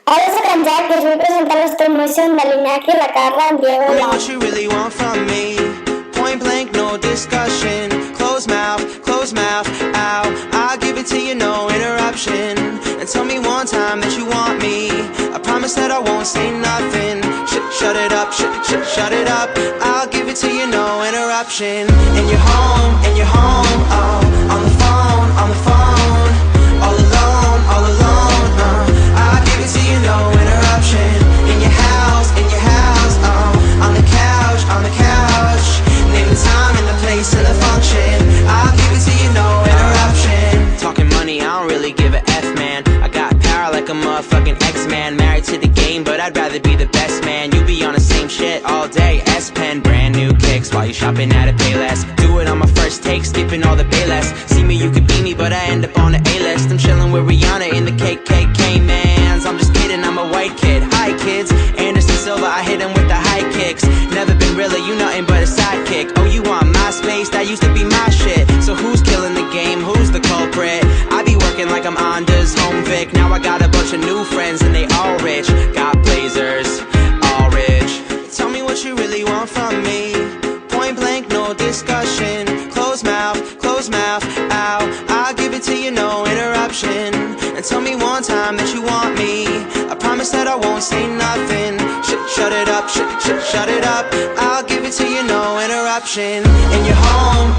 Adesso cangiare che vi presenta la sua emozione dall'Iñaki, la Carla, Diego. Tell me what you really want from me. Point blank, no discussion. Close mouth, ow. I'll give it to you, no interruption. And tell me one time that you want me. I promise that I won't say nothing. Shut it up, shut it up. I'll give it to you, no interruption. And you're home, oh. On the phone, all alone, I'll give it to you, no interruption. In your house, oh. On the couch. Name the time and the place and the function. I'll give it to you, no interruption. Talking money, I don't really give a F, man. I got power like a motherfucking X-Man. Married to the game, but I'd rather be the best man. You be on the same shit all day. S-Pen, brand new kicks while you shopping at a Payless. Do it on my first take, skipping all the Payless. See me, you could be me, but I end up on the A-list. I'm chilling with Rihanna in the KKK, mans. I'm just kidding, I'm a white kid. Hi, kids. Anderson Silva, I hit him with the high kicks. Never been really, you nothing but a sidekick. Oh, you want my space? That used to be my shit. So who's killing the game? Who's the culprit? I be working like I'm Anders home Vic. Now I got a bunch of new friends and they all rich. Got blazers, all rich. Tell me what you really want from me. Point blank, no discussion. Close mouth, ow. I'll give it to you, no interruption. And tell me one time that you want me. I promise that I won't say nothing. Shut it up, shut it up. I'll give it to you, no interruption. And you're home,